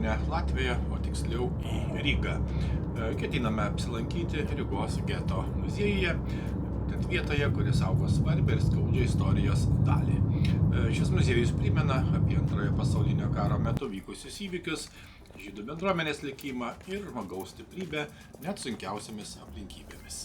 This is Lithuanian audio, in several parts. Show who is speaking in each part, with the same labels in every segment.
Speaker 1: šiaurinę Latviją, o tiksliau į Rygą. Ketiname apsilankyti Rygos geto muziejuje, būtent vietoje, kuris saugo svarbią ir skaudžią istorijos dalį. Šis muziejus primena apie Antrojo pasaulinio karo metu vykusius įvykius, žydų bendruomenės likimą ir žmogaus stiprybę net sunkiausiamis aplinkybėmis.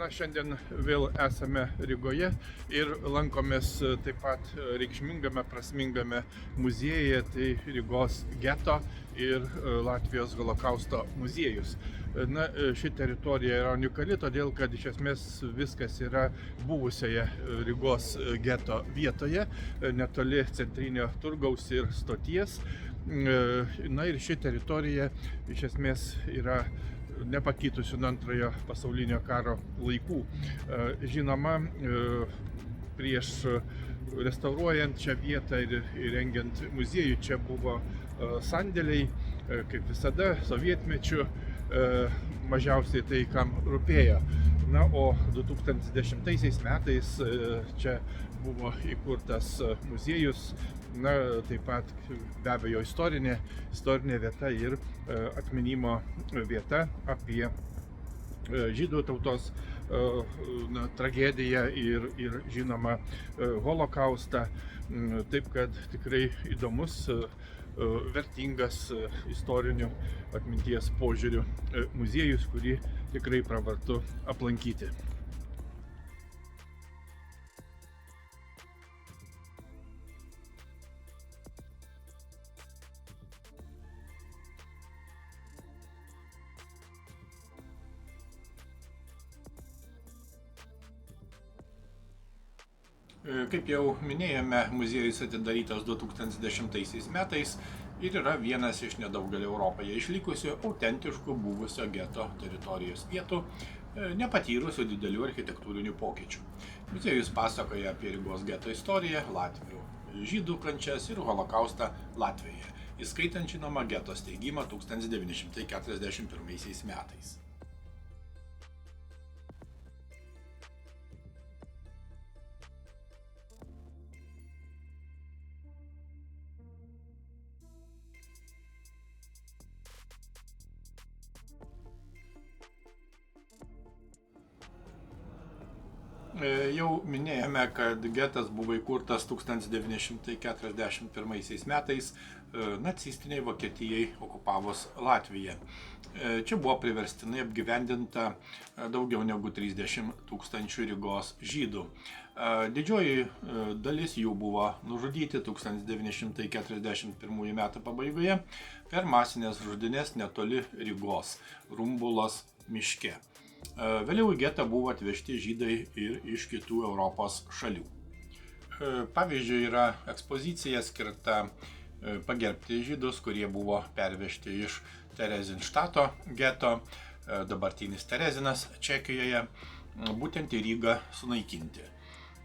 Speaker 1: Šiandien vėl esame Rygoje ir lankomės taip pat reikšmingame, prasmingame muziejuje, tai Rygos geto ir Latvijos holokausto muziejus. Ši teritorija yra unikali, todėl kad iš esmės viskas yra buvusioje Rygos geto vietoje, netoli centrinio turgaus ir stoties. Ir ši teritorija iš esmės yra nepakitusių nuo Antrojo pasaulinio karo laikų. Žinoma, prieš restauruojant šią vietą ir rengiant muziejų čia buvo sandėliai, kaip visada, sovietmečiu, mažiausiai tai, kam rūpėjo. O 2010 metais čia buvo įkurtas muziejus, taip pat be abejo istorinė vieta ir atminimo vieta apie žydų tautos tragediją ir žinoma holokaustą. Taip kad tikrai įdomus, vertingas istorinių atminties požiūrių muziejus, kurį tikrai pravartu aplankyti. Kaip jau minėjome, muziejus atidarytas 2010 metais ir yra vienas iš nedaugelio Europoje išlikusių autentiškų buvusio geto teritorijos vietų, nepatyrusių didelių architektūrinių pokyčių. Muziejus pasakoja apie Rygos geto istoriją, latvių žydų kančias ir holokaustą Latvijoje, įskaitant žinoma geto steigimą 1941 metais. Jau minėjome, kad getas buvo įkurtas 1941 metais nacistiniai Vokietijai okupavus Latviją. Čia buvo priverstinai apgyvendinta daugiau negu 30 000 Rygos žydų. Didžioji dalis jų buvo nužudyti 1941 metų pabaigoje per masinės žudynes netoli Rygos, Rumbulos miške. Vėliau į getą buvo atvežti žydai ir iš kitų Europos šalių. Pavyzdžiui, yra ekspozicija skirta pagerbti žydus, kurie buvo pervežti iš Terezinštato geto, dabartinis Terezinas Čekijoje, būtent į Rygą sunaikinti.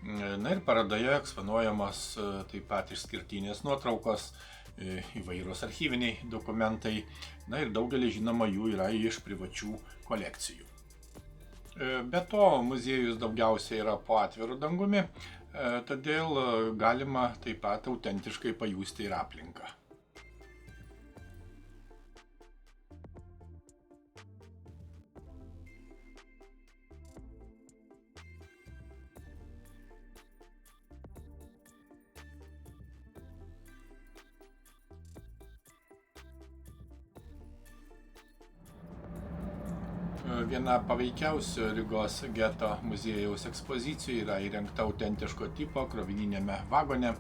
Speaker 1: Ir parodoje eksponuojamos taip pat išskirtinės nuotraukos, įvairūs archyviniai dokumentai, ir daugelis žinoma jų yra iš privačių kolekcijų. Be to, muziejus daugiausiai yra po atviru dangumi, todėl galima taip pat autentiškai pajusti ir aplinką. Viena paveikiausių Rygos geto muziejaus ekspozicijų yra įrengta autentiško tipo krovininėme vagone,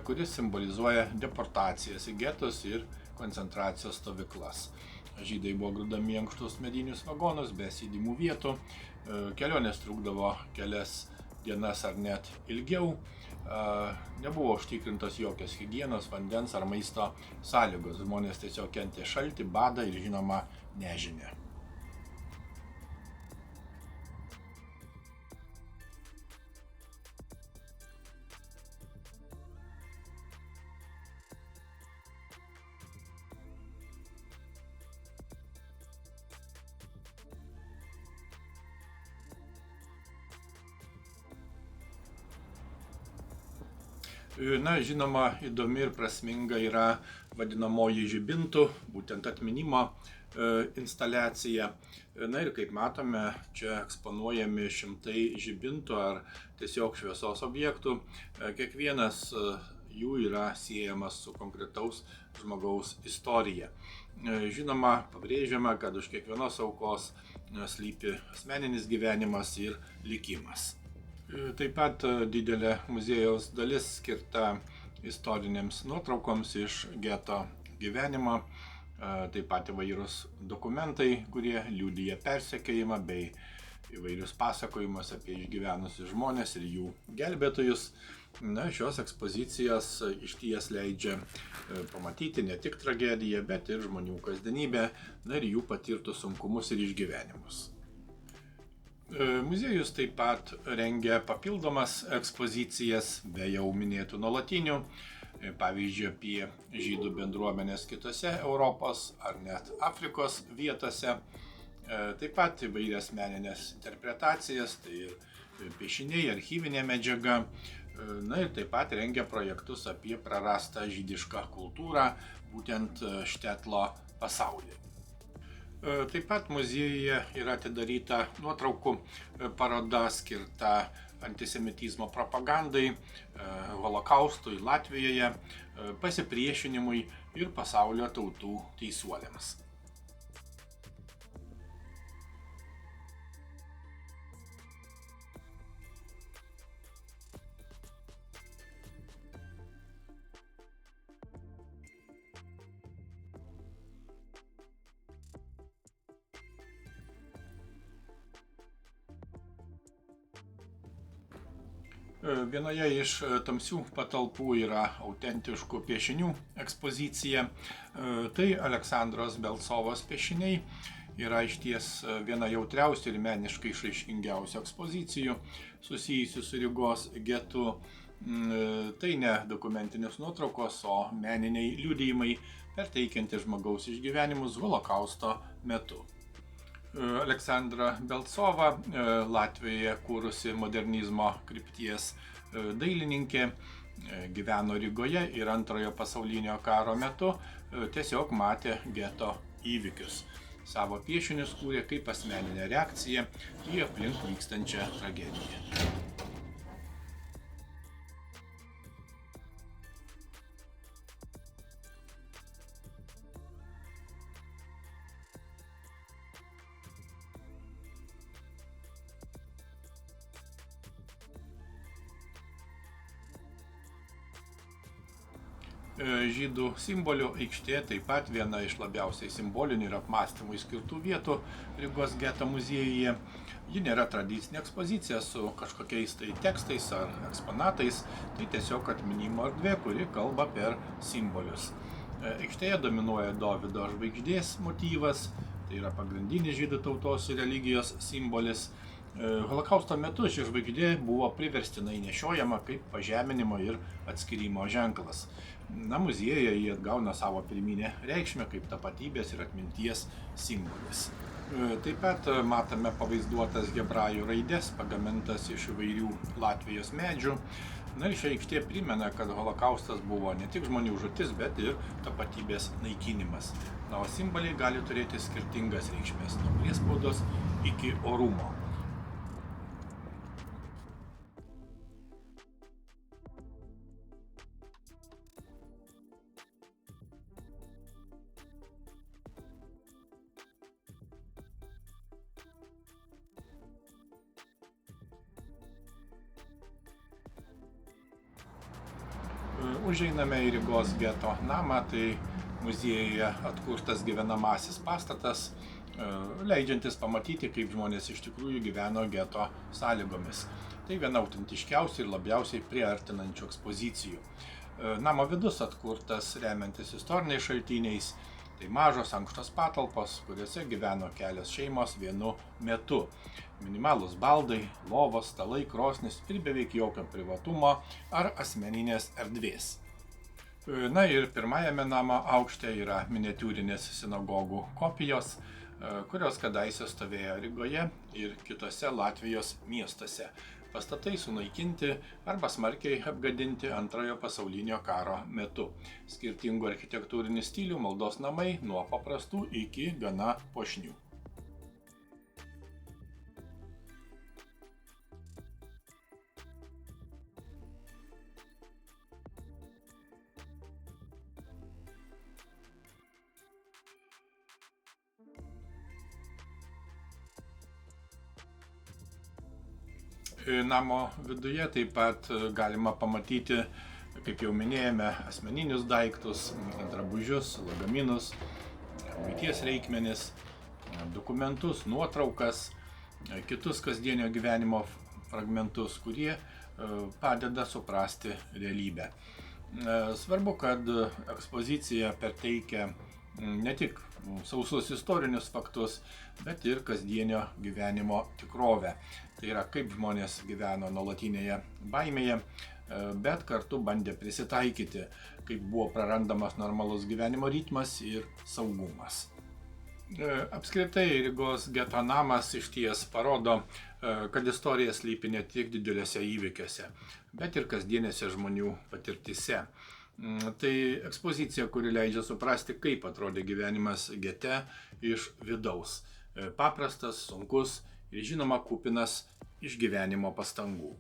Speaker 1: kuris simbolizuoja deportacijas į getus ir koncentracijos stovyklas. Žydai buvo grūdami į ankštus medinius vagonus be sėdimų vietų, kelionės trukdavo kelias dienas ar net ilgiau, nebuvo užtikrintos jokios higienos, vandens ar maisto sąlygos, žmonės tiesiog kentė šaltį, badą ir žinoma nežinią. Na, žinoma, įdomi ir prasminga yra vadinamoji žibintų, būtent atminimo instaliacija. Na ir kaip matome, čia eksponuojami šimtai žibintų ar tiesiog šviesos objektų. Kiekvienas jų yra siejamas su konkretaus žmogaus istorija. Žinoma, pabrėžiama, kad už kiekvienos aukos slypi asmeninis gyvenimas ir likimas. Taip pat didelė muziejaus dalis skirta istorinėms nuotraukoms iš geto gyvenimo, taip pat įvairūs dokumentai, kurie liudija persekiojimą bei įvairius pasakojimus apie išgyvenusius žmonės ir jų gelbėtojus. Na, šios ekspozicijos išties leidžia pamatyti ne tik tragediją, bet ir žmonių kasdienybę, na ir jų patirtus sunkumus ir išgyvenimus. Muziejus taip pat rengia papildomas ekspozicijas be jau minėtų nuolatinių, pavyzdžiui, apie žydų bendruomenės kitose Europos ar net Afrikos vietose. Taip pat įvairias meninės interpretacijas, tai ir piešiniai, archyvinė medžiaga. Na ir taip pat rengia projektus apie prarastą žydišką kultūrą, būtent Štetlo pasaulyje. Taip pat muziejuje yra atidaryta nuotraukų paroda skirta antisemitizmo propagandai, holokaustui Latvijoje, pasipriešinimui ir pasaulio tautų teisuoliams. Vienoje iš tamsių patalpų yra autentiškų piešinių ekspozicija. Tai Aleksandros Belcovos piešiniai yra išties viena jautriausių ir meniškai išraiškingiausių ekspozicijų susijusių su Rygos getu. Tai ne dokumentinės nuotraukos, o meniniai liudijimai perteikiantys žmogaus išgyvenimus holokausto metu. Aleksandra Belcova, Latvijoje kūrusi modernizmo krypties dailininkė, gyveno Rygoje ir Antrojo pasaulinio karo metu tiesiog matė geto įvykius. Savo piešinius kūrė kaip asmeninę reakciją į aplink vykstančią tragediją. Žydų simbolių aikštė taip pat viena iš labiausiai simbolinių ir apmąstymui skirtų vietų Rygos geto muziejuje. Ji nėra tradicinė ekspozicija su kažkokiais tai tekstais ar eksponatais, tai tiesiog atminimo erdvė, kuri kalba per simbolius. Aikštėje dominuoja Dovydo žvaigždės motyvas, tai yra pagrindinis žydų tautos ir religijos simbolis. Holokausto metu ši žvaigždė buvo priverstinai nešiojama kaip pažeminimo ir atskyrimo ženklas. Na, muziejuje jie atgauna savo pirminę reikšmę kaip tapatybės ir atminties simbolis. Taip pat matome pavaizduotas hebrajų raidės, pagamintas iš įvairių Latvijos medžių. Na ir ši aikštė primena, kad holokaustas buvo ne tik žmonių žūtis, bet ir tapatybės naikinimas. Na, o simboliai gali turėti skirtingas reikšmės, nuo priespaudos iki orumo. Užeiname į Rygos geto namą, tai muziejuje atkurtas gyvenamasis pastatas, leidžiantis pamatyti, kaip žmonės iš tikrųjų gyveno geto sąlygomis. Tai viena autentiškiausių ir labiausiai priartinančių ekspozicijų. Namo vidus atkurtas remiantis istoriniais šaltiniais. Tai mažos ankštos patalpos, kuriuose gyveno kelios šeimos vienu metu. Minimalūs baldai, lovos, stalai, krosnis ir beveik jokio privatumo ar asmeninės erdvės. Na ir pirmajame namo aukšte yra miniatiūrinės sinagogų kopijos, kurios kadaise stovėjo Rygoje ir kitose Latvijos miestuose. pastatai sunaikinti arba smarkiai apgadinti Antrojo pasaulinio karo metu. Skirtingų architektūrinių stilių maldos namai nuo paprastų iki gana puošnių. Namo viduje taip pat galima pamatyti, kaip jau minėjome, asmeninius daiktus, drabužius, lagaminus, buities reikmenis, dokumentus, nuotraukas, kitus kasdienio gyvenimo fragmentus, kurie padeda suprasti realybę. Svarbu, kad ekspozicija perteikia ne tik sausus istorinius faktus, bet ir kasdienio gyvenimo tikrovę. Tai yra, kaip žmonės gyveno nuolatinėje baimėje, bet kartu bandė prisitaikyti, kaip buvo prarandamas normalus gyvenimo ritmas ir saugumas. Apskritai, Rygos geto namas išties parodo, kad istorija slypi ne tik dideliuose įvykiuose, bet ir kasdienėse žmonių patirtise. Tai ekspozicija, kuri leidžia suprasti, kaip atrodė gyvenimas gete iš vidaus. Paprastas, sunkus ir žinoma kupinas išgyvenimo pastangų.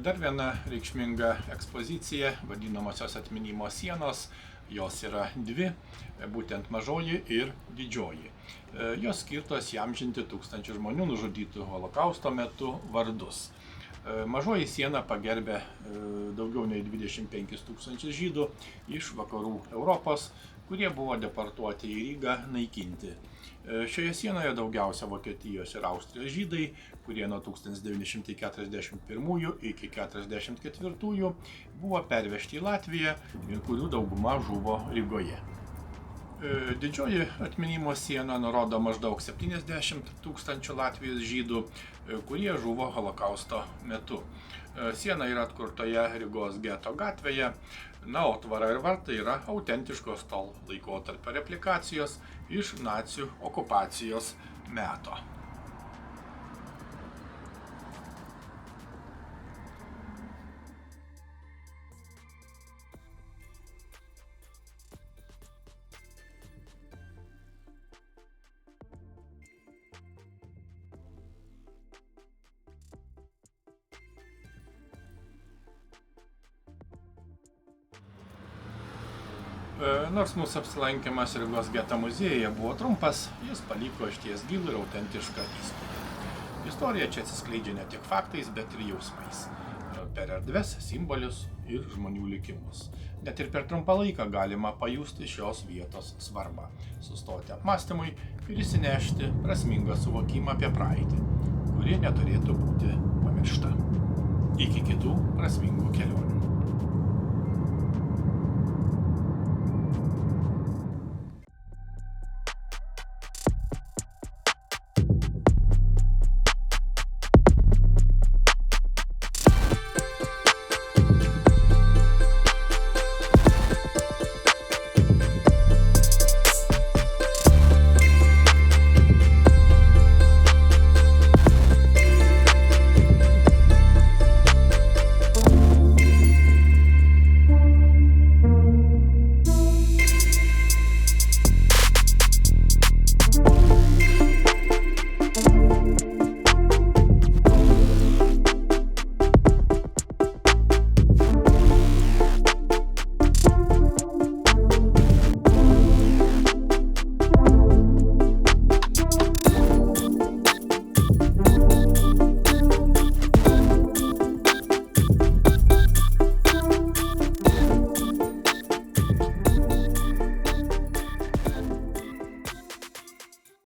Speaker 1: Dar viena reikšminga ekspozicija, vadinamosios atminimo sienos, jos yra dvi, būtent mažoji ir didžioji. Jos skirtos įamžinti tūkstančių žmonių nužudytų holokausto metu vardus. Mažoji siena pagerbė daugiau nei 25 000 žydų iš vakarų Europos, kurie buvo deportuoti į Rygą naikinti. Šioje sienoje daugiausia Vokietijos ir Austrijos žydai, kurie nuo 1941 iki 1944 buvo pervežti į Latviją ir kurių dauguma žuvo Rygoje. Didžioji atminimo siena nurodo maždaug 70 000 Latvijos žydų, kurie žuvo holokausto metu. Siena yra atkurtoje Rygos geto gatvėje, o tvara ir vartai yra autentiškos to laikotarpio replikacijos iš nacių okupacijos meto. Nors mūsų apsilankymas Rygos geto muziejuje buvo trumpas, jis paliko išties gilų ir autentišką įspūdį. Istorija čia atsiskleidžia ne tik faktais, bet ir jausmais. Per erdves, simbolius ir žmonių likimus. Net ir per trumpą laiką galima pajusti šios vietos svarbą, sustoti apmąstymui ir įsinešti prasmingą suvokimą apie praeitį, kuri neturėtų būti pamiršta. Iki kitų prasmingų kelionių.